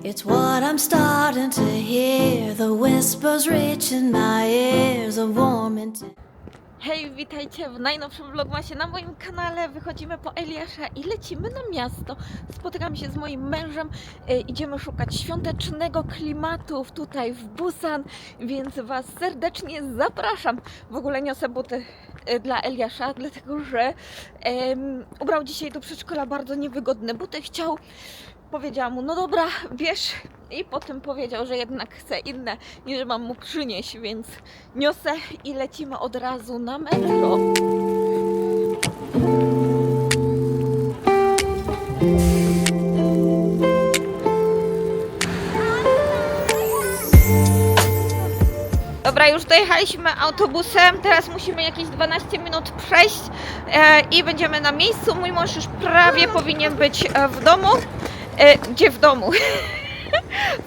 It's what I'm starting to hear, the whispers reaching my ears, a warm Hej, witajcie w najnowszym vlogmasie na moim kanale. Wychodzimy po Eliasza i lecimy na miasto. Spotykam się z moim mężem, idziemy szukać świątecznego klimatu tutaj w Busan, więc Was serdecznie zapraszam. W ogóle niosę buty dla Eliasza, dlatego że ubrał dzisiaj do przedszkola bardzo niewygodne buty. Powiedziałam mu, no dobra, bierz, i potem powiedział, że jednak chce inne, niż mam mu przynieść, więc niosę i lecimy od razu na metro. Dobra, już dojechaliśmy autobusem, teraz musimy jakieś 12 minut przejść i będziemy na miejscu. Mój mąż już prawie powinien być w domu. Gdzie w domu?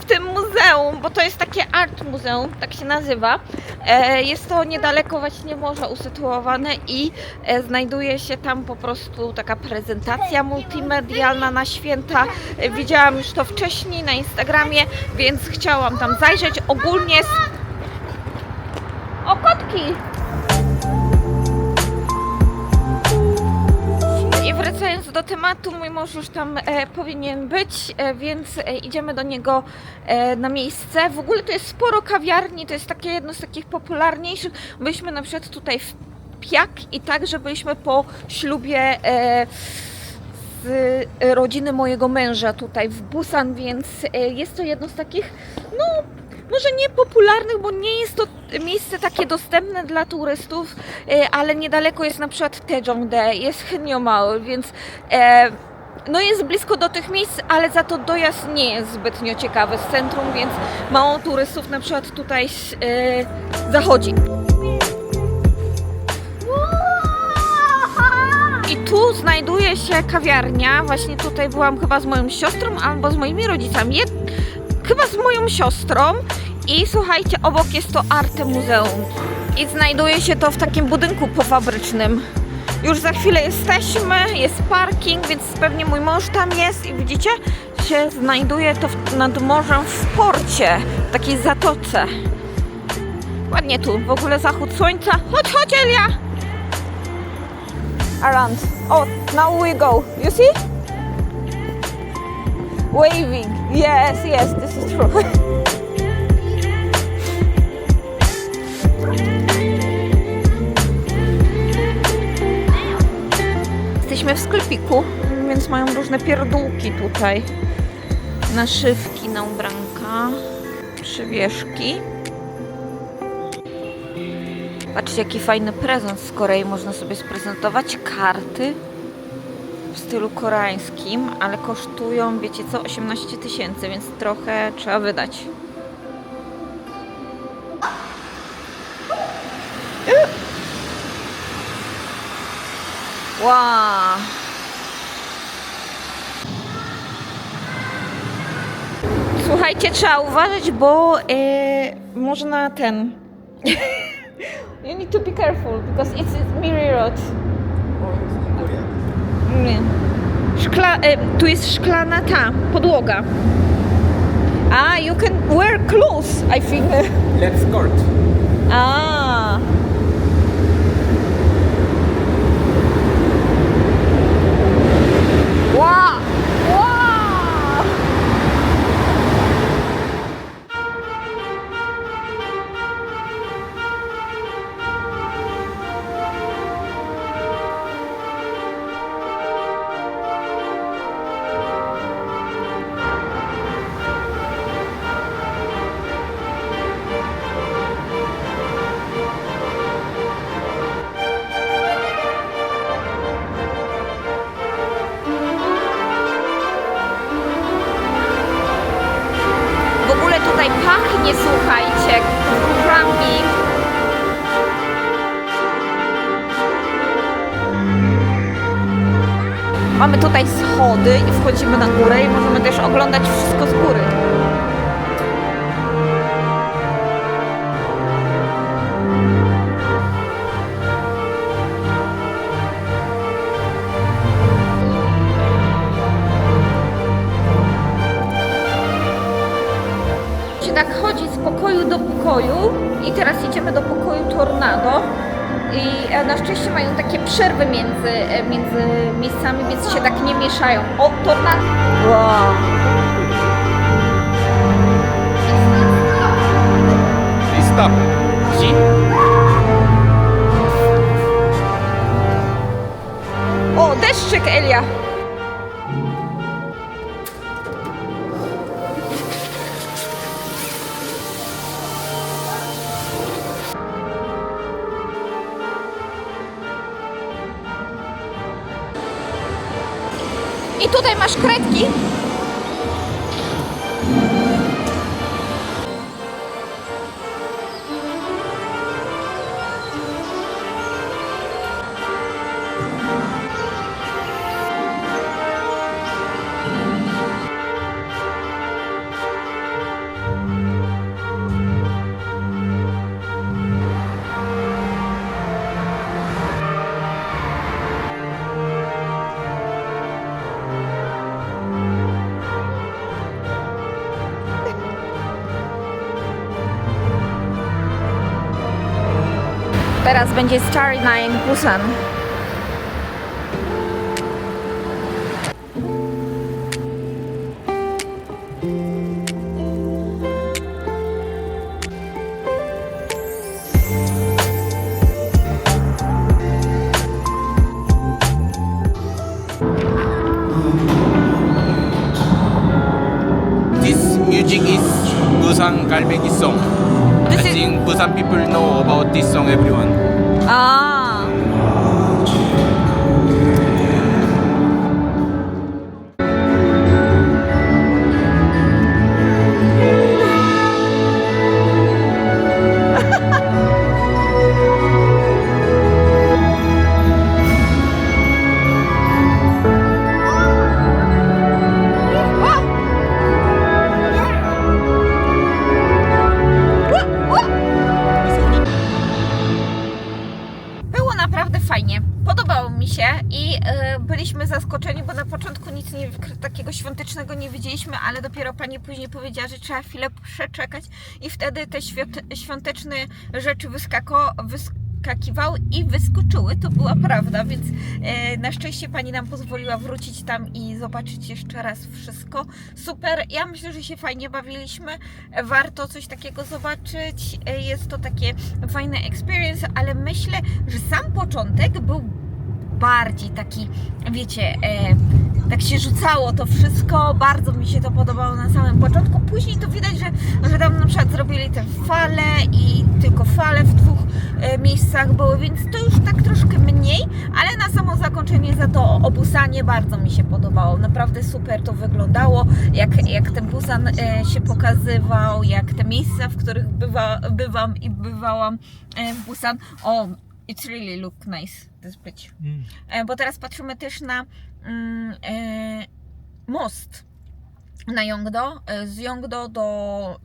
W tym muzeum, bo to jest takie art muzeum, tak się nazywa. Jest to niedaleko właśnie morza usytuowane i znajduje się tam po prostu taka prezentacja multimedialna na święta. Widziałam już to wcześniej na Instagramie, więc chciałam tam zajrzeć. Ogólnie... O, kotki! I wracając do tematu, mój mąż już tam powinien być, więc idziemy do niego na miejsce. W ogóle to jest sporo kawiarni, to jest takie jedno z takich popularniejszych. Byliśmy na przykład tutaj w Piak i także byliśmy po ślubie z rodziny mojego męża tutaj w Busan, więc jest to jedno z takich, no może nie popularnych, bo nie jest to miejsce takie dostępne dla turystów, ale niedaleko jest na przykład Taejongdae, jest Hyeonmall, więc no jest blisko do tych miejsc, ale za to dojazd nie jest zbytnio ciekawy z centrum, więc mało turystów na przykład tutaj zachodzi. I tu znajduje się kawiarnia, właśnie tutaj byłam chyba z moją siostrą albo z moimi rodzicami. Chyba z moją siostrą i słuchajcie, obok jest to Arte Muzeum i znajduje się to w takim budynku pofabrycznym. Już za chwilę jesteśmy, jest parking, więc pewnie mój mąż tam jest i widzicie, się znajduje to nad morzem w porcie, w takiej zatoce. Ładnie tu, w ogóle zachód słońca. Chodź, chodź, Elia! Around. Oh, now we go. You see? Waving. Yes, yes, this is true. Jesteśmy w sklepiku, więc mają różne pierdółki tutaj. Naszywki na ubranka, przywieszki. Patrzcie, jaki fajny prezent z Korei. Można sobie sprezentować karty w stylu koreańskim, ale kosztują, wiecie co, 18 000, więc trochę trzeba wydać. Wow! Słuchajcie, trzeba uważać, bo można ten... You need to be careful, because it's Miri Road. Nie. Tu jest szklana ta podłoga. You can wear clothes, I think. Let's skirt. Wow! Wow! Tutaj pachnie, słuchajcie, różami. Mamy tutaj schody i wchodzimy na górę i możemy też oglądać wszystko z góry. pokoju do pokoju i teraz idziemy do pokoju Tornado. I na szczęście mają takie przerwy między miejscami, więc się tak nie mieszają. O, Tornado! Wow. Stop. See? O, deszczyk, Elia! I tutaj masz kredki. Teraz będzie Starry Night Busan. This music is Busan Galbegi song. I think Busan people know about this song, everyone. A. Było naprawdę fajnie. Podobało mi się i byliśmy zaskoczeni, bo na początku nic takiego świątecznego nie wiedzieliśmy, ale dopiero pani później powiedziała, że trzeba chwilę przeczekać i wtedy te świąteczne rzeczy wyskakiwały i wyskoczyły. To była prawda, więc na szczęście pani nam pozwoliła wrócić tam i zobaczyć jeszcze raz wszystko. Super, ja myślę, że się fajnie bawiliśmy. Warto coś takiego zobaczyć. Jest to takie fajne experience, ale myślę, że sam początek był bardziej taki, wiecie, tak się rzucało to wszystko, bardzo mi się to podobało na samym początku, później to widać, że tam na przykład zrobili te fale i tylko fale w dwóch miejscach były, więc to już tak troszkę mniej, ale na samo zakończenie za to o Busanie bardzo mi się podobało, naprawdę super to wyglądało, jak ten Busan się pokazywał, jak te miejsca, w których bywałam w Busan, it's really look nice, this bridge. Bo teraz patrzymy też na most na Yeongdo. Z Yeongdo do...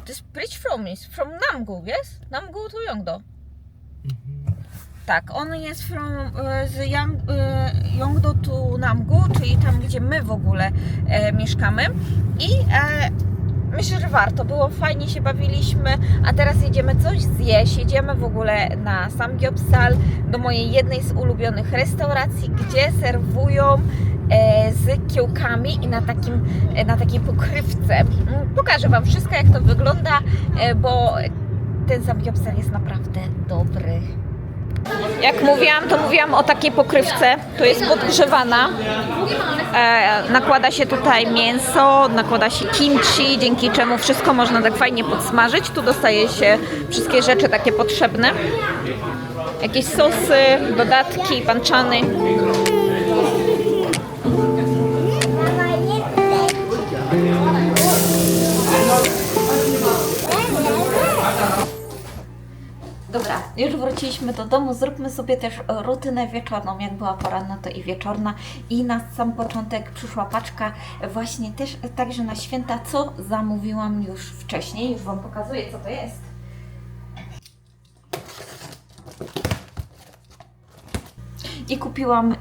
this bridge from Namgu, yes? Namgu to Yeongdo. Tak, on jest z Yeongdo to Namgu, czyli tam, gdzie my w ogóle mieszkamy. I myślę, że warto. Było fajnie, się bawiliśmy, a teraz jedziemy coś zjeść. Jedziemy w ogóle na Samgyeopsal, do mojej jednej z ulubionych restauracji, gdzie serwują z kiełkami i na takiej pokrywce. Pokażę Wam wszystko, jak to wygląda, bo ten Samgyeopsal jest naprawdę dobry. Jak mówiłam, to mówiłam o takiej pokrywce. To jest podgrzewana. Nakłada się tutaj mięso, nakłada się kimchi, dzięki czemu wszystko można tak fajnie podsmażyć. Tu dostaje się wszystkie rzeczy takie potrzebne. Jakieś sosy, dodatki, banczany. Dobra, już wróciliśmy do domu, zróbmy sobie też rutynę wieczorną, jak była poranna, to i wieczorna. I na sam początek przyszła paczka właśnie też także na święta, co zamówiłam już wcześniej. Już Wam pokazuję, co to jest. I kupiłam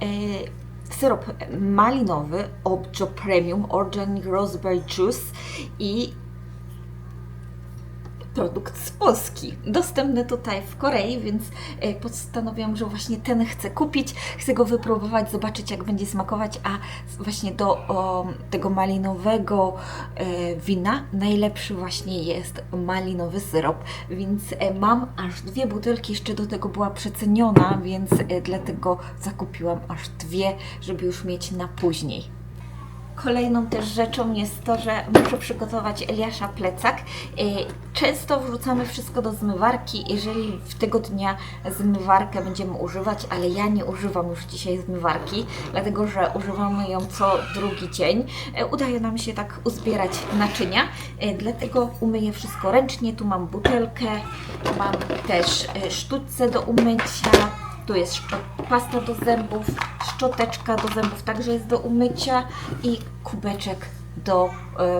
syrop malinowy Objo Premium Organic Raspberry Juice i produkt z Polski, dostępny tutaj w Korei, więc postanowiłam, że właśnie ten chcę kupić, chcę go wypróbować, zobaczyć jak będzie smakować, a właśnie do tego malinowego wina najlepszy właśnie jest malinowy syrop, więc mam aż 2 butelki, jeszcze do tego była przeceniona, więc dlatego zakupiłam aż 2, żeby już mieć na później. Kolejną też rzeczą jest to, że muszę przygotować Eliasza plecak. Często wrzucamy wszystko do zmywarki, jeżeli w tego dnia zmywarkę będziemy używać, ale ja nie używam już dzisiaj zmywarki, dlatego że używamy ją co drugi dzień. Udaje nam się tak uzbierać naczynia, dlatego umyję wszystko ręcznie. Tu mam butelkę, mam też sztućce do umycia. Tu jest pasta do zębów, szczoteczka do zębów także jest do umycia i kubeczek do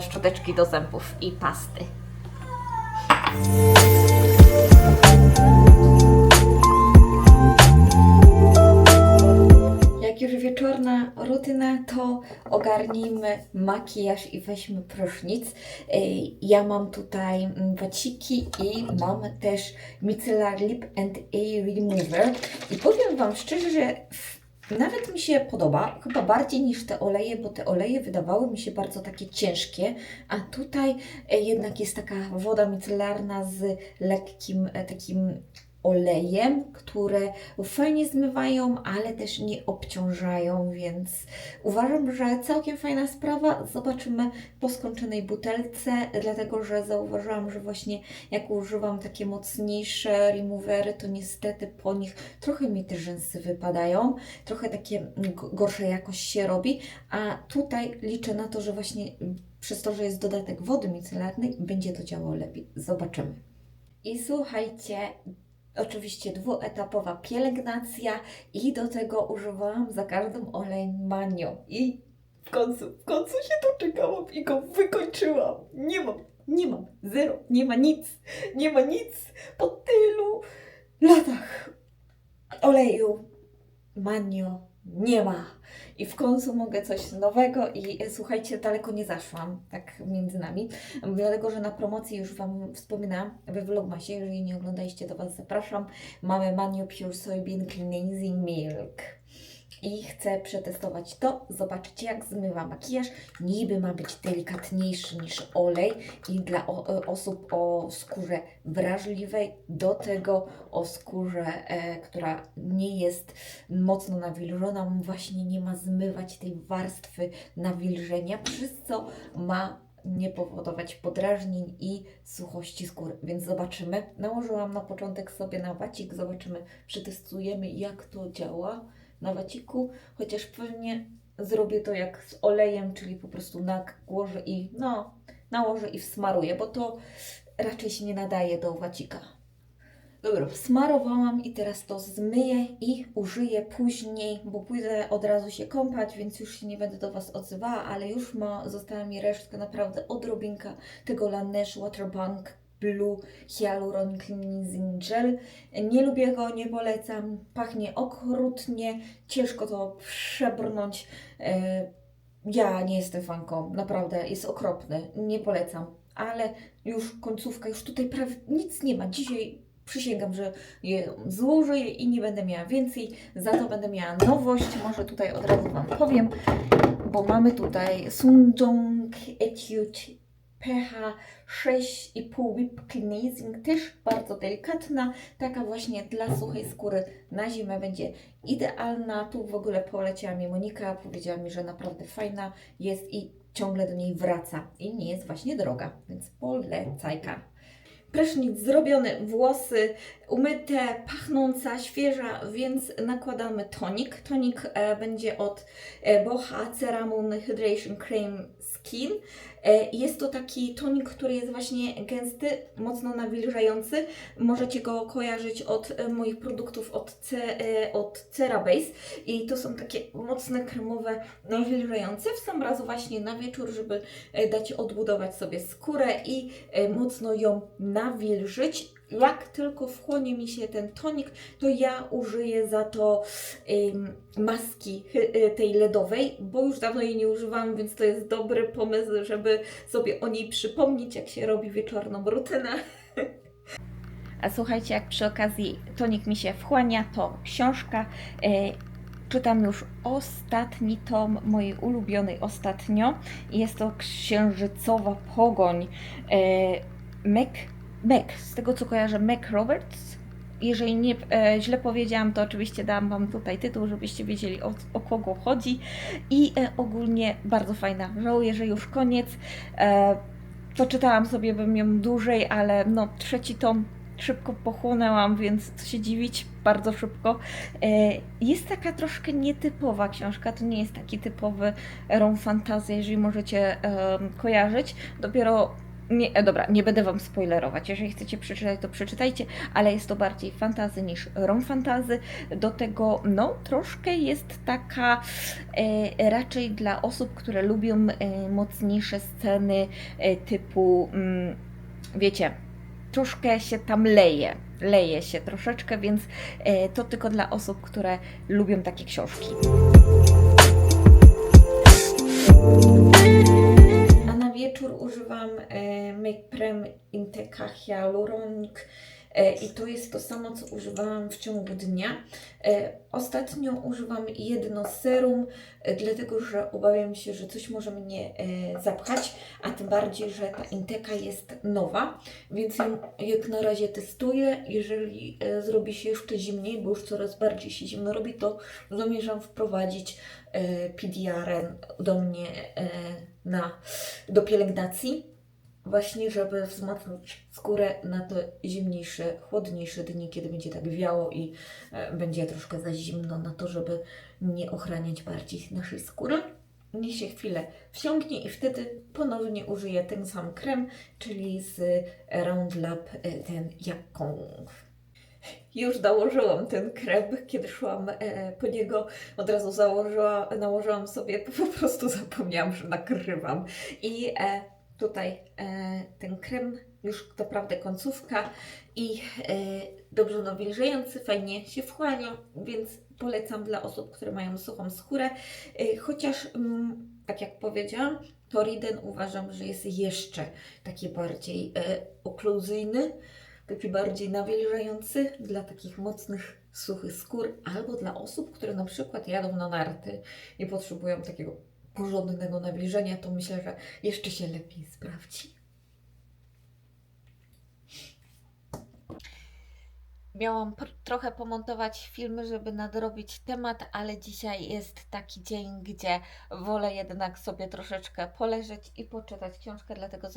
szczoteczki do zębów i pasty. Jak już wieczorna rutyna, to ogarnijmy makijaż i weźmy prysznic. Ja mam tutaj waciki i mam też Micellar Lip and Eye Remover. I powiem Wam szczerze, że nawet mi się podoba, chyba bardziej niż te oleje, bo te oleje wydawały mi się bardzo takie ciężkie, a tutaj jednak jest taka woda micelarna z lekkim takim olejem, które fajnie zmywają, ale też nie obciążają, więc uważam, że całkiem fajna sprawa. Zobaczymy po skończonej butelce, dlatego że zauważyłam, że właśnie jak używam takie mocniejsze removery, to niestety po nich trochę mi te rzęsy wypadają, trochę takie gorsza jakość się robi, a tutaj liczę na to, że właśnie przez to, że jest dodatek wody micelarnej, będzie to działało lepiej. Zobaczymy. I słuchajcie, oczywiście 2-etapowa pielęgnacja i do tego używałam za każdym olej Manio. I w końcu się doczekałam i go wykończyłam. Nie mam, zero, nie ma nic po tylu latach oleju Manio nie ma. I w końcu mogę coś nowego i słuchajcie, daleko nie zaszłam, tak między nami, dlatego, że na promocji już Wam wspominałam we vlogmasie, jeżeli nie oglądaliście, to Was zapraszam. Mamy Manio Pure Soybean Cleansing Milk. I chcę przetestować to, zobaczycie jak zmywa makijaż. Niby ma być delikatniejszy niż olej i dla osób o skórze wrażliwej, do tego o skórze, która nie jest mocno nawilżona, właśnie nie ma zmywać tej warstwy nawilżenia, przez co ma nie powodować podrażnień i suchości skóry, więc zobaczymy. Nałożyłam na początek sobie na wacik, zobaczymy, przetestujemy jak to działa na waciku, chociaż pewnie zrobię to jak z olejem, czyli po prostu nałożę i wsmaruję, bo to raczej się nie nadaje do wacika. Dobra, wsmarowałam i teraz to zmyję i użyję później, bo pójdę od razu się kąpać, więc już się nie będę do Was odzywała, ale już została mi resztka, naprawdę odrobinka tego Laneige Waterbank Blue Hyaluron Cleansing Gel. Nie lubię go, nie polecam. Pachnie okrutnie, ciężko to przebrnąć. Ja nie jestem fanką, naprawdę jest okropny, nie polecam. Ale już końcówka, już tutaj prawie nic nie ma. Dzisiaj przysięgam, że je złożę i nie będę miała więcej. Za to będę miała nowość. Może tutaj od razu Wam powiem, bo mamy tutaj Sunjong Etude pH 6,5 Whip Cleansing, też bardzo delikatna, taka właśnie dla suchej skóry na zimę będzie idealna. Tu w ogóle poleciała mi Monika, powiedziała mi, że naprawdę fajna jest i ciągle do niej wraca i nie jest właśnie droga, więc polecajka. Prysznic zrobiony, włosy umyte, pachnąca, świeża, więc nakładamy tonik. Tonik będzie od Boha Ceramon Hydration Cream Skin. Jest to taki tonik, który jest właśnie gęsty, mocno nawilżający. Możecie go kojarzyć od moich produktów od CeraBase. I to są takie mocne, kremowe, nawilżające. W sam raz właśnie na wieczór, żeby dać odbudować sobie skórę i mocno ją nawilżyć. Jak tylko wchłonie mi się ten tonik, to ja użyję za to maski tej LEDowej, bo już dawno jej nie używałam, więc to jest dobry pomysł, żeby sobie o niej przypomnieć, jak się robi wieczorną rutynę. A słuchajcie, jak przy okazji tonik mi się wchłania, to książka. Czytam już ostatni tom mojej ulubionej ostatnio. Jest to Księżycowa Pogoń. Z tego co kojarzę, Meg Roberts. Jeżeli nie źle powiedziałam, to oczywiście dam Wam tutaj tytuł, żebyście wiedzieli o kogo chodzi. I ogólnie bardzo fajna. Żałuję, że już koniec. Poczytałam sobie bym ją dłużej, ale no trzeci tom szybko pochłonęłam, więc co się dziwić, bardzo szybko. Jest taka troszkę nietypowa książka, to nie jest taki typowy rom fantasy, jeżeli możecie kojarzyć. Dopiero, nie będę Wam spoilerować, jeżeli chcecie przeczytać, to przeczytajcie, ale jest to bardziej fantasy niż rom fantasy. Do tego, no, troszkę jest taka raczej dla osób, które lubią mocniejsze sceny typu, wiecie, troszkę się tam leje się troszeczkę, więc to tylko dla osób, które lubią takie książki. A na wieczór używam Make Prem Inteca Hyaluronic i to jest to samo, co używałam w ciągu dnia. Ostatnio używam jedno serum, dlatego że obawiam się, że coś może mnie zapchać, a tym bardziej, że ta Inteca jest nowa, więc ją jak na razie testuję. Jeżeli zrobi się jeszcze zimniej, bo już coraz bardziej się zimno robi, to zamierzam wprowadzić PDRN do mnie do pielęgnacji, właśnie żeby wzmocnić skórę na te zimniejsze, chłodniejsze dni, kiedy będzie tak wiało i będzie troszkę za zimno na to, żeby nie ochraniać bardziej naszej skóry. Niech się chwilę wsiąknie i wtedy ponownie użyję ten sam krem, czyli z Roundlab ten Yakong. Już nałożyłam ten krem, kiedy szłam po niego, od razu nałożyłam sobie, po prostu zapomniałam, że nakrywam. I tutaj ten krem, już naprawdę końcówka i dobrze nawilżający, fajnie się wchłania, więc polecam dla osób, które mają suchą skórę. Chociaż, tak jak powiedziałam, Toriden uważam, że jest jeszcze taki bardziej okluzyjny, taki bardziej nawilżający dla takich mocnych, suchych skór, albo dla osób, które na przykład jadą na narty i potrzebują takiego porządnego nawilżenia, to myślę, że jeszcze się lepiej sprawdzi. Miałam trochę pomontować filmy, żeby nadrobić temat, ale dzisiaj jest taki dzień, gdzie wolę jednak sobie troszeczkę poleżeć i poczytać książkę, dlatego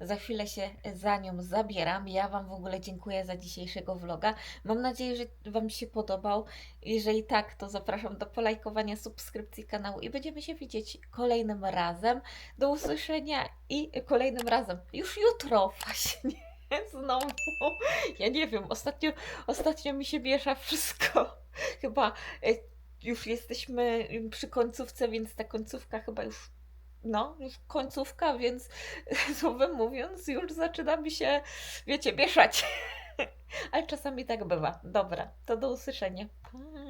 za chwilę się za nią zabieram. Ja Wam w ogóle dziękuję za dzisiejszego vloga. Mam nadzieję, że Wam się podobał. Jeżeli tak, to zapraszam do polajkowania, subskrypcji kanału i będziemy się widzieć kolejnym razem. Do usłyszenia i kolejnym razem już jutro właśnie. Znowu. Ja nie wiem, ostatnio mi się miesza wszystko. Chyba już jesteśmy przy końcówce, więc ta końcówka chyba już, już końcówka, więc słowem mówiąc, już zaczyna mi się, wiecie, mieszać. Ale czasami tak bywa. Dobra, to do usłyszenia. Pa.